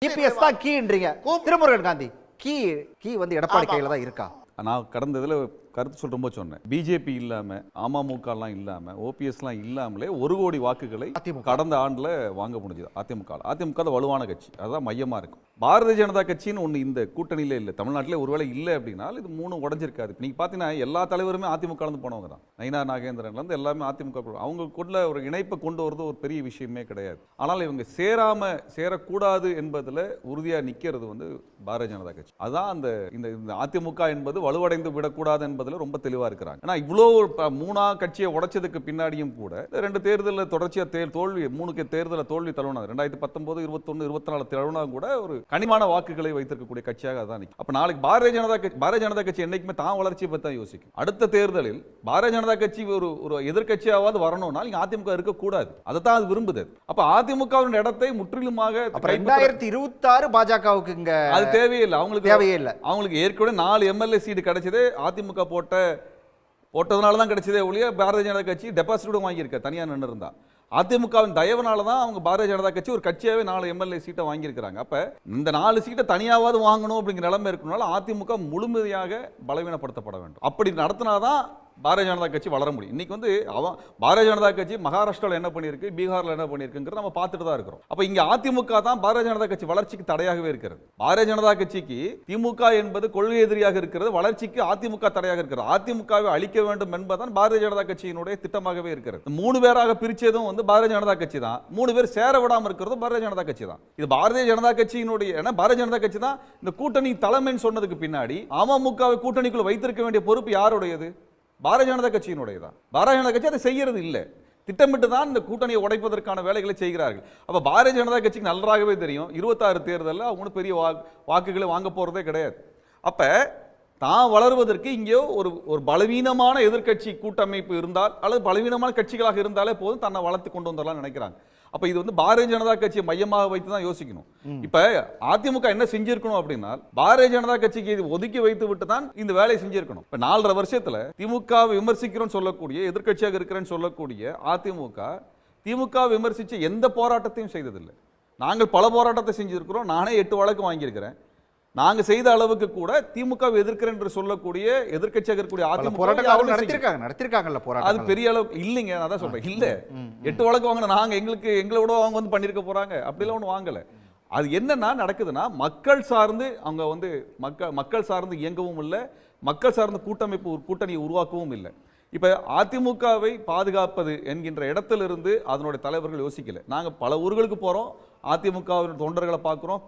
EPS தான் கீன்றீங்க. Thirumurugan Gandhi key வந்து எடப்பாடி கையில தான் இருக்கா? நான் கடந்த இதில் கருத்து சொல்லும்போது சொன்னேன், பிஜேபி இல்லாம அமமுகலாம் இல்லாம ஓபிஎஸ்லாம் இல்லாமலே 1 கோடி வாக்குகளை கடந்த ஆண்டுல வாங்க முடிஞ்சது அதிமுக. அதிமுக தான் வலுவான கட்சி, அதுதான் மையமா இருக்கும். பாரதிய ஜனதா கட்சின்னு ஒன்று இந்த கூட்டணியில இல்லை, தமிழ்நாட்டிலே ஒருவேளை இல்லை அப்படின்னா இது 3 உடஞ்சிருக்காது. நீங்க பார்த்தீங்கன்னா எல்லா தலைவருமே அதிமுக போனவங்க தான். நயினா நாகேந்திரன்லேருந்து எல்லாமே அதிமுக. அவங்க கூட ஒரு இணைப்பை கொண்டு வரது ஒரு பெரிய விஷயமே கிடையாது. ஆனால் இவங்க சேரக்கூடாது என்பதில் உறுதியா நிற்கிறது வந்து பாரதிய ஜனதா கட்சி. அதுதான் அந்த இந்த அதிமுக என்பது வலுவடைந்து விடக்கூடாது என்பதில் ரொம்ப தெளிவா இருக்கிறாங்க. ஆனா இவ்வளோ 3 கட்சியை உடைச்சதுக்கு பின்னாடியும் கூட 2 தேர்தலில் தொடர்ச்சியா தோல்வி, 3 தேர்தலில் தோல்வி தழுவினாங்க. 2019, 21, 24 தழுவினா கூட ஒரு கனிமான வாக்குகளை வைத்திருக்கக்கூடிய கட்சியாக அதான் நிற்கும். அப்ப நாளைக்கு பாரதிய ஜனதா கட்சி என்னைக்குமே தான் வளர்ச்சியை பற்றி தான் யோசிக்கும். அடுத்த தேர்தலில் பாரதிய ஜனதா கட்சி ஒரு எதிர்கட்சியாவது வரணும்னா நீங்க அதிமுக இருக்கக்கூடாது, அதை தான் அது விரும்புது. அப்ப அதிமுகவின் இடத்தை முற்றிலுமாக 2026 பாஜகவுக்கு இங்க அது தேவையில்லை. அவங்களுக்கு ஏற்கனவே 4 எம்எல்ஏ சீட் கிடைச்சது அதிமுக போட்டதுனால தான் கிடைச்சதே ஒழிய பாரதிய ஜனதா கட்சி டெபாசிட் கூட வாங்கியிருக்க தனியா நின்று இருந்தா. அதிமுகவின் தயவுனால தான் அவங்க பாரதிய ஜனதா கட்சி ஒரு கட்சியாவே 4 எம்எல்ஏ சீட்டை வாங்கியிருக்கிறாங்க. அப்ப இந்த 4 சீட்டை தனியாவது வாங்கணும் அப்படிங்கிற நிலைமை இருக்கனால அதிமுக முழுமையாக பலவீனப்படுத்தப்பட வேண்டும். அப்படி நடத்தினாதான் பாரதிய ஜனதா கட்சி வளர முடியும். இன்னைக்கு வந்து பாரதிய ஜனதா கட்சி மகாராஷ்டிராவில் என்ன பண்ணியிருக்கு, பீகாரில் என்ன பண்ணியிருக்குங்கிறத நம்ம பார்த்துட்டு தான் இருக்கிறோம். அப்ப இங்க அதிமுக தான் பாரதிய ஜனதா கட்சி வளர்ச்சிக்கு தடையாகவே இருக்கிறது. பாரதிய ஜனதா கட்சிக்கு திமுக என்பது கொள்கை எதிரியாக இருக்கிறது, வளர்ச்சிக்கு அதிமுக தடையாக இருக்கிறது. அதிமுகவை அழிக்க வேண்டும் என்பதுதான் பாரதிய ஜனதா கட்சியினுடைய திட்டமாகவே இருக்கிறது. 3 பேராக பிரிச்சதும் வந்து பாரதிய ஜனதா கட்சி தான், 3 பேர் சேர விடாம இருக்கிறதும் பாரதிய ஜனதா கட்சி தான். இது பாரதிய ஜனதா கட்சியினுடைய பாரதிய ஜனதா கட்சி தான் இந்த கூட்டணி தலைமைன்னு சொன்னதுக்கு பின்னாடி அமமுகவை கூட்டணிக்குள்ள வைத்திருக்க வேண்டிய பொறுப்பு யாருடையது? பாரதிய ஜனதா கட்சியினுடையதான். பாரதிய ஜனதா கட்சி அதை செய்யறது இல்லை, திட்டமிட்டு தான் இந்த கூட்டணியை உடைப்பதற்கான வேலைகளை செய்கிறார்கள். அப்ப பாரதிய ஜனதா கட்சிக்கு நன்றாகவே தெரியும் 26 தேர்தலில் அவங்க பெரிய வாக்குகளை வாங்க போறதே கிடையாது. அப்ப தான் வளருவதற்கு இங்கே ஒரு பலவீனமான எதிர்கட்சி கூட்டமைப்பு இருந்தால் அல்லது பலவீனமான கட்சிகளாக இருந்தாலே போதும் தன்னை வளர்த்து கொண்டு வந்துடலாம் நினைக்கிறாங்க. அப்ப இது வந்து பாரதிய ஜனதா கட்சியை மையமாக வைத்து தான் யோசிக்கணும். இப்ப அதிமுக என்ன செஞ்சிருக்கணும் அப்படின்னா பாரதிய ஜனதா கட்சிக்கு ஒதுக்கி வைத்து விட்டு தான் இந்த வேலையை செஞ்சிருக்கணும். இப்ப 4.5 வருஷத்துல திமுக விமர்சிக்கிறோம் சொல்லக்கூடிய எதிர்கட்சியாக இருக்கிறேன்னு சொல்லக்கூடிய அதிமுக திமுக விமர்சிச்ச எந்த போராட்டத்தையும் செய்ததில்லை. நாங்கள் பல போராட்டத்தை செஞ்சிருக்கிறோம். நானே 8 வழக்கு வாங்கியிருக்கிறேன். நாங்க செய்த அளவுக்கு கூட திமுக எதிர்க்கிறேன் என்று சொல்லக்கூடிய எதிர்க்கட்சியாக இருக்கக்கூடிய அதிமுக நடத்திருக்காங்கல்ல போராட்டம். அது பெரிய அளவுக்கு இல்லைங்க. நான் தான் சொல்றேன், இல்ல 8 வழக்கு வாங்கின நாங்க எங்களோட அவங்க வந்து பண்ணிருக்க போறாங்க, அப்படிலாம் ஒன்றும் வாங்கல. அது என்னன்னா நடக்குதுன்னா மக்கள் சார்ந்து அவங்க வந்து மக்கள் சார்ந்து இயங்கவும் இல்லை, மக்கள் சார்ந்த கூட்டணியை உருவாக்கவும் இல்லை. இப்ப அதிமுகவை பாதுகாப்பது என்கின்ற இடத்திலிருந்து அதனுடைய தலைவர்கள் யோசிக்கல. நாங்க பல ஊர்களுக்கு போறோம், அதிமுக தொண்டர்களை பார்க்கிறோம்.